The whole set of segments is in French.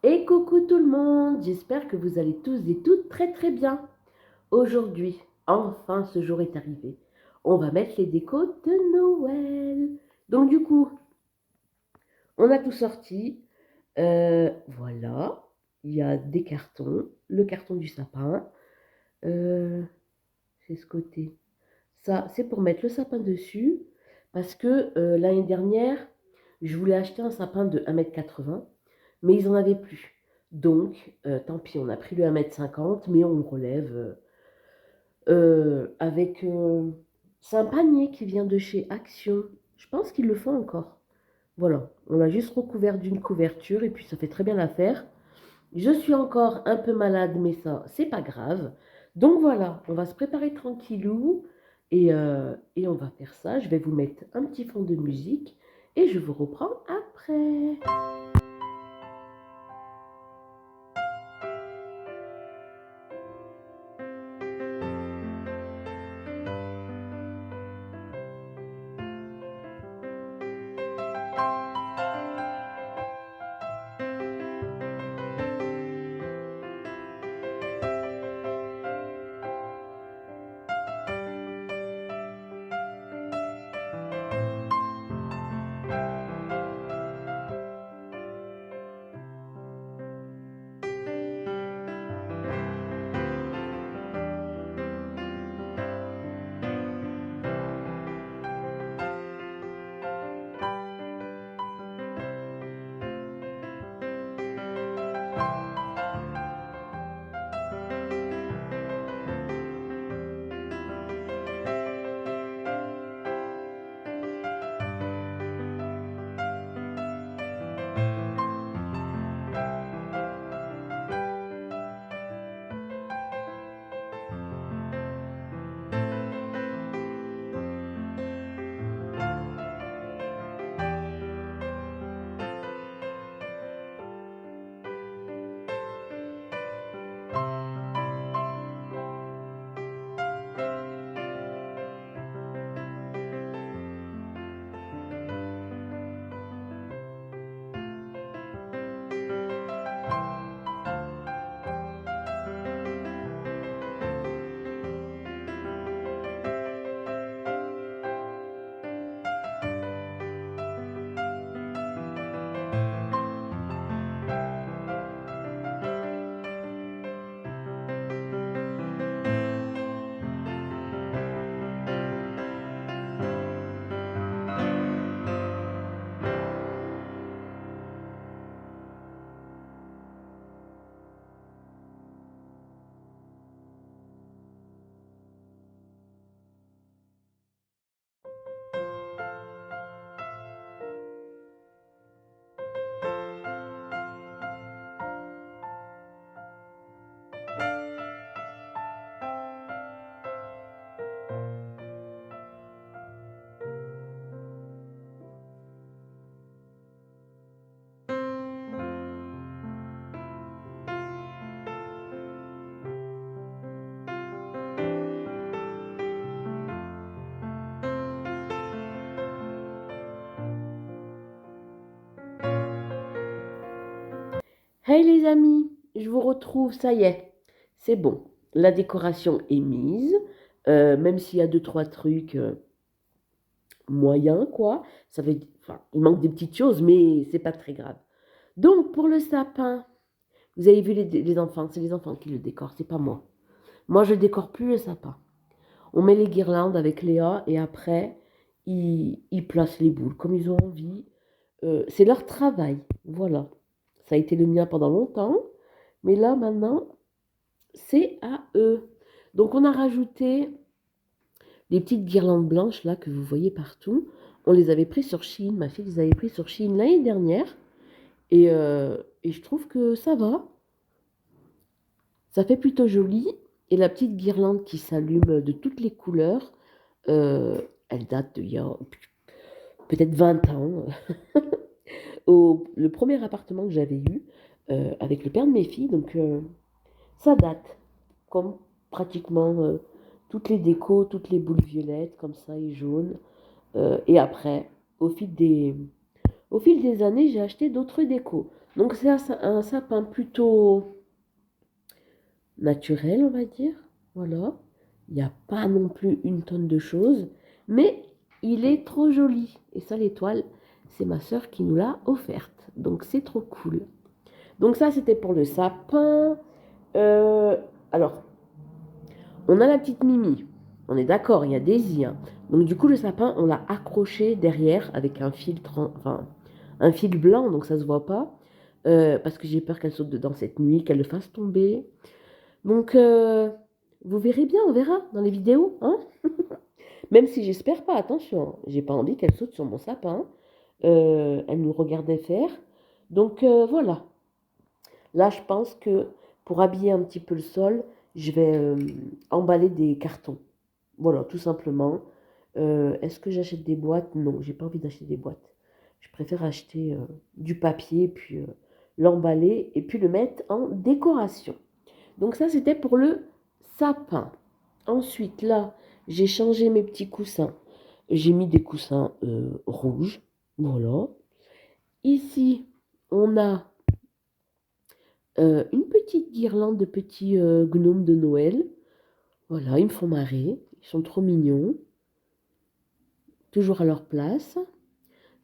Et coucou tout le monde, j'espère que vous allez tous et toutes très très bien. Aujourd'hui, enfin ce jour est arrivé. On va mettre les décos de Noël. Donc du coup, on a tout sorti. Voilà, il y a des cartons, le carton du sapin. Euh, c'est ce côté. Ça, c'est pour mettre le sapin dessus. Parce que l'année dernière, je voulais acheter un sapin de 1,80 m, mais ils n'en avaient plus. Donc, tant pis, on a pris le 1,50 m, mais on le relève avec... c'est un panier qui vient de chez Action. Je pense qu'ils le font encore. Voilà, on l'a juste recouvert d'une couverture et puis ça fait très bien l'affaire. Je suis encore un peu malade, mais ça, c'est pas grave. Donc voilà, on va se préparer tranquillou et on va faire ça. Je vais vous mettre un petit fond de musique et je vous reprends après. Hey les amis, je vous retrouve, ça y est, c'est bon. La décoration est mise, même s'il y a deux, trois trucs moyens, quoi. Ça fait, enfin, il manque des petites choses, mais c'est pas très grave. Donc pour le sapin, vous avez vu les enfants, c'est les enfants qui le décorent, c'est pas moi. Moi, je décore plus le sapin. On met les guirlandes avec Léa et après, ils placent les boules comme ils ont envie. C'est leur travail, voilà. Ça a été le mien pendant longtemps, mais là, maintenant, c'est à eux. Donc, on a rajouté les petites guirlandes blanches là que vous voyez partout. On les avait pris sur Shein. Ma fille les avait pris sur Shein l'année dernière. Et je trouve que ça va. Ça fait plutôt joli. Et la petite guirlande qui s'allume de toutes les couleurs, elle date d'il y a peut-être 20 ans. Le premier appartement que j'avais eu avec le père de mes filles. Donc ça date. Comme pratiquement toutes les décos, toutes les boules violettes comme ça et jaunes. Et après, au fil des, au fil des années, j'ai acheté d'autres décos. Donc c'est un sapin plutôt naturel, on va dire. Voilà. Il n'y a pas non plus une tonne de choses, mais il est trop joli. Et ça, l'étoile, c'est ma sœur qui nous l'a offerte. Donc c'est trop cool. Donc ça, c'était pour le sapin. Euh, alors, on a la petite Mimi. On est d'accord, il y a Daisy, hein. Donc du coup, le sapin, on l'a accroché derrière avec un fil, enfin, un fil blanc, donc ça se voit pas. Parce que j'ai peur qu'elle saute dedans cette nuit, qu'elle le fasse tomber. Donc, vous verrez bien, on verra dans les vidéos, hein. Même si j'espère pas, attention, j'ai pas envie qu'elle saute sur mon sapin. Elle nous regardait faire. Donc voilà. Là, je pense que pour habiller un petit peu le sol, je vais emballer des cartons. Voilà, tout simplement. Est-ce que j'achète des boîtes? Non, j'ai pas envie d'acheter des boîtes. Je préfère acheter du papier, puis l'emballer et puis le mettre en décoration. Donc ça, c'était pour le sapin. Ensuite, là, j'ai changé mes petits coussins. J'ai mis des coussins rouges. Voilà. Ici, on a une petite guirlande de petits gnomes de Noël. Voilà, ils me font marrer. Ils sont trop mignons. Toujours à leur place.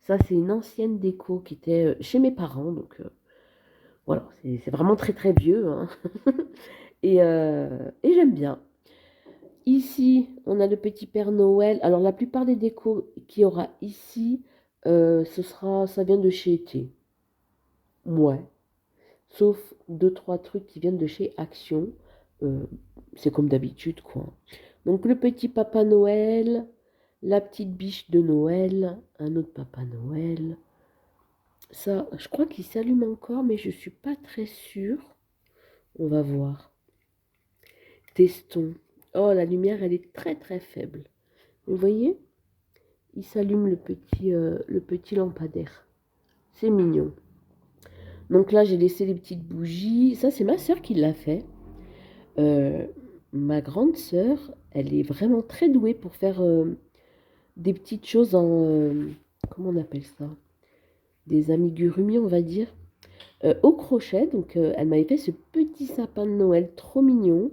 Ça, c'est une ancienne déco qui était chez mes parents. Donc, voilà, c'est vraiment très très vieux, hein. Et j'aime bien. Ici, on a le petit Père Noël. Alors, la plupart des décos qu'il y aura ici, ça vient de chez Été. Ouais. Sauf deux, trois trucs qui viennent de chez Action. Euh, c'est comme d'habitude, quoi. Donc, le petit Papa Noël, la petite biche de Noël, un autre Papa Noël. Ça, je crois qu'il s'allume encore, mais je suis pas très sûre. On va voir. Testons. Oh, la lumière, elle est très très faible. Vous voyez? Il s'allume le petit lampadaire. C'est mignon. Donc là, j'ai laissé les petites bougies. Ça, c'est ma sœur qui l'a fait. Euh, Ma grande sœur, elle est vraiment très douée pour faire des petites choses en... comment on appelle ça? Des amigurumis, on va dire. Au crochet. Donc, elle m'avait fait ce petit sapin de Noël trop mignon.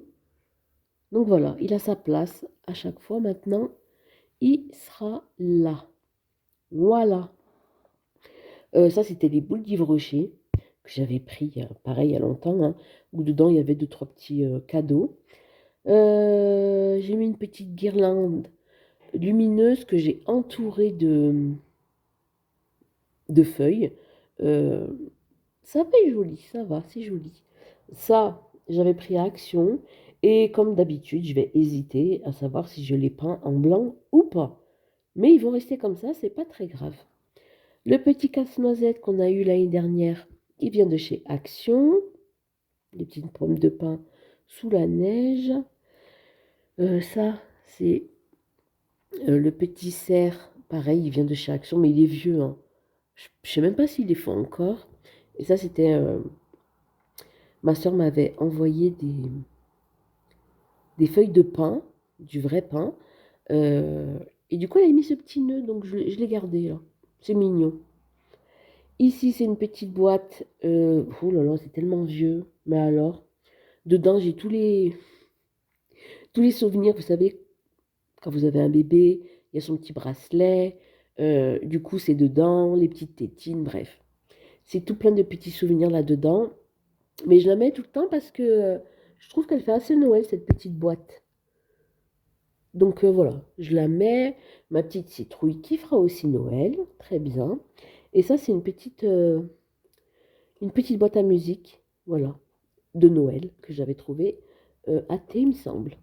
Donc voilà, il a sa place à chaque fois maintenant. Il sera là. Voilà. Ça, c'était les boules d'Yves Rocher que j'avais pris, pareil, il y a longtemps, hein, où dedans, il y avait deux, trois petits cadeaux. J'ai mis une petite guirlande lumineuse que j'ai entourée de feuilles. Euh, Ça fait joli, ça va, c'est joli. Ça, j'avais pris à Action. Et comme d'habitude, je vais hésiter à savoir si je les peins en blanc ou pas. Mais ils vont rester comme ça, c'est pas très grave. Le petit casse-noisette qu'on a eu l'année dernière, il vient de chez Action. Les petites pommes de pin sous la neige. Ça, c'est le petit cerf. Pareil, il vient de chez Action, mais il est vieux, hein. Je ne sais même pas s'il les font encore. Et ça, c'était... ma soeur m'avait envoyé des feuilles de pin, du vrai pin. Euh, et du coup, elle a mis ce petit nœud, donc je l'ai gardé, là. C'est mignon. Ici, c'est une petite boîte. Oh là là, c'est tellement vieux. Mais alors, dedans, j'ai tous les souvenirs. Vous savez, quand vous avez un bébé, il y a son petit bracelet. Du coup, c'est dedans, les petites tétines, bref. C'est tout plein de petits souvenirs là-dedans. Mais je la mets tout le temps parce que je trouve qu'elle fait assez Noël, cette petite boîte. Donc voilà, je la mets. Ma petite citrouille qui fera aussi Noël. Très bien. Et ça, c'est une petite boîte à musique. Voilà. De Noël que j'avais trouvée à thé, il me semble.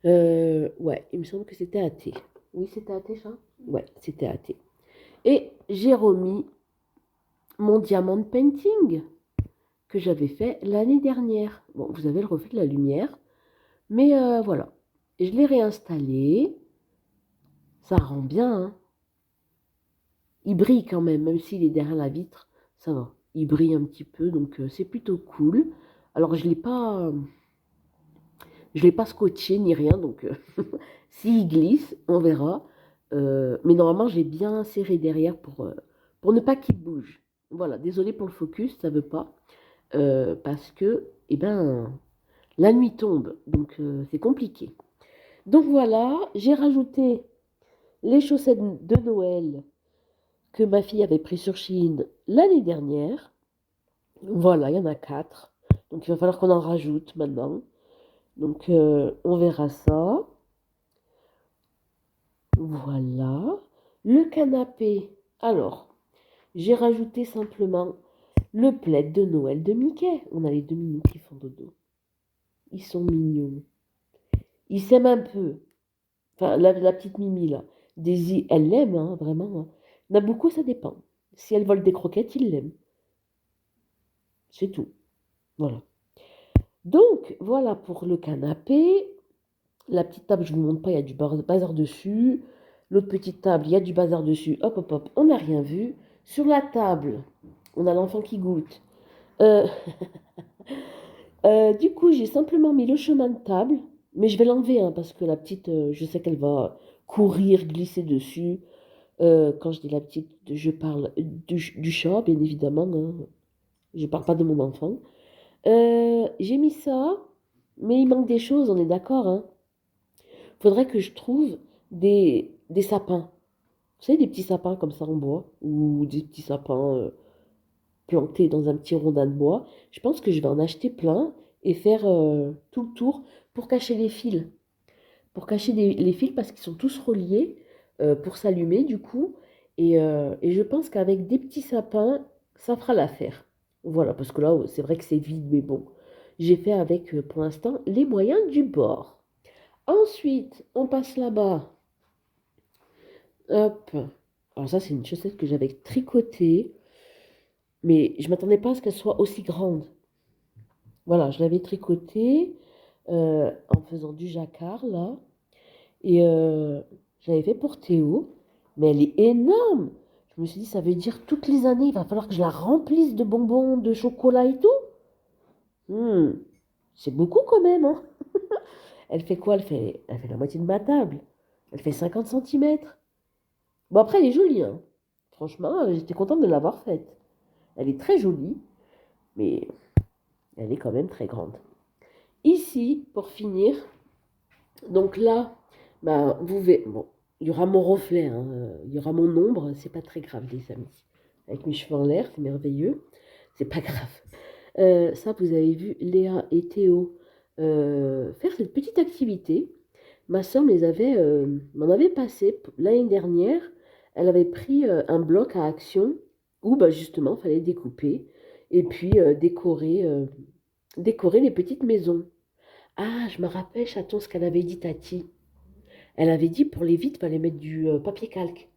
Ouais, il me semble que c'était à thé. Oui, c'était à thé, ça? Ouais, c'était à thé. Et j'ai remis mon diamond painting que j'avais fait l'année dernière. Bon, vous avez le reflet de la lumière, mais voilà. Je l'ai réinstallé. Ça rend bien, hein. Il brille quand même, même s'il est derrière la vitre, ça va. Il brille un petit peu, donc c'est plutôt cool. Alors, je l'ai pas scotché ni rien, donc s'il glisse, on verra. Mais normalement, j'ai bien serré derrière pour ne pas qu'il bouge. Voilà, désolée pour le focus, ça veut pas. Parce que, eh ben, la nuit tombe, donc c'est compliqué. Donc voilà, j'ai rajouté les chaussettes de Noël que ma fille avait pris sur Shein l'année dernière. Voilà, il y en a 4. Donc il va falloir qu'on en rajoute maintenant. Donc on verra ça. Voilà. Le canapé. Alors, j'ai rajouté simplement le plaid de Noël de Mickey. On a les deux minous qui font dodo. Ils sont mignons. Ils s'aiment un peu. Enfin, la petite Mimi, là. Daisy, elle l'aime, hein, vraiment. Hein. Nabucco, ça dépend. Si elle vole des croquettes, il l'aime. C'est tout. Voilà. Donc, voilà pour le canapé. La petite table, je ne vous montre pas, il y a du bazar dessus. L'autre petite table, il y a du bazar dessus. Hop, hop, hop, on n'a rien vu. Sur la table, on a l'enfant qui goûte. Euh, du coup, j'ai simplement mis le chemin de table. Mais je vais l'enlever, hein, parce que la petite, je sais qu'elle va courir, glisser dessus. Quand je dis la petite, je parle du chat, bien évidemment. Hein. Je ne parle pas de mon enfant. J'ai mis ça, mais il manque des choses, on est d'accord. Hein. Faudrait que je trouve des sapins. Vous savez, des petits sapins comme ça en bois, ou des petits sapins plantés dans un petit rondin de bois. Je pense que je vais en acheter plein et faire tout le tour pour cacher les fils. Pour cacher les fils parce qu'ils sont tous reliés pour s'allumer du coup. Et je pense qu'avec des petits sapins, ça fera l'affaire. Voilà, parce que là, c'est vrai que c'est vide, mais bon. J'ai fait avec, pour l'instant, les moyens du bord. Ensuite, on passe là-bas. Hop. Alors ça, c'est une chaussette que j'avais tricotée, mais je ne m'attendais pas à ce qu'elle soit aussi grande. Voilà, je l'avais tricotée en faisant du jacquard, là. Et je l'avais fait pour Théo, mais elle est énorme. Je me suis dit, ça veut dire toutes les années, il va falloir que je la remplisse de bonbons, de chocolat et tout. Hmm, c'est beaucoup quand même, hein. Elle fait quoi? Elle fait la moitié de ma table. Elle fait 50 centimètres. Bon, après, elle est jolie, hein. Franchement, j'étais contente de l'avoir faite. Elle est très jolie, mais elle est quand même très grande. Ici, pour finir, donc là, bah, vous verrez, bon, il y aura mon reflet, hein, il y aura mon ombre, c'est pas très grave, les amis. Avec mes cheveux en l'air, c'est merveilleux, c'est pas grave. Ça, vous avez vu Léa et Théo faire cette petite activité. Ma soeur m'en avait passé l'année dernière. Elle avait pris un bloc à action où bah, justement, il fallait découper et puis décorer les petites maisons. Ah, je me rappelle, chaton, ce qu'elle avait dit, Tati. Elle avait dit pour les vitres, il fallait mettre du papier calque.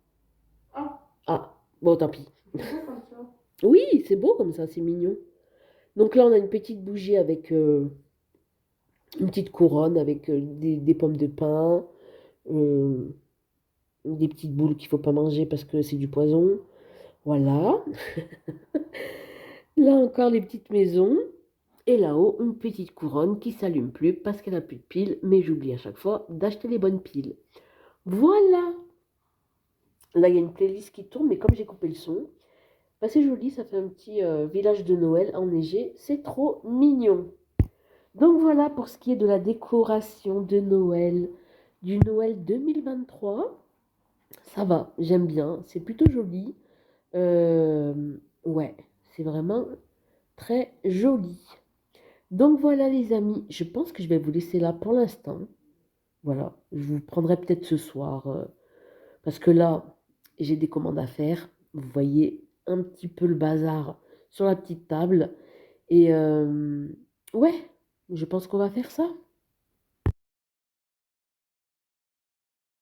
Ah, Ah, bon, tant pis. c'est beau comme ça. Oui, c'est beau comme ça, c'est mignon. Donc là, on a une petite bougie avec une petite couronne avec des pommes de pin, euh, des petites boules qu'il faut pas manger parce que c'est du poison. Voilà. Là encore, les petites maisons. Et là-haut, une petite couronne qui s'allume plus parce qu'elle a plus de piles, mais j'oublie à chaque fois d'acheter les bonnes piles. Voilà. Là, il y a une playlist qui tourne, mais comme j'ai coupé le son, bah, c'est joli, ça fait un petit village de Noël enneigé. C'est trop mignon. Donc voilà pour ce qui est de la décoration de Noël, du Noël 2023. Ça va, j'aime bien, c'est plutôt joli. Ouais, c'est vraiment très joli. Donc voilà les amis, je pense que je vais vous laisser là pour l'instant. Voilà, je vous prendrai peut-être ce soir parce que là, j'ai des commandes à faire. Vous voyez un petit peu le bazar sur la petite table. Et ouais, je pense qu'on va faire ça.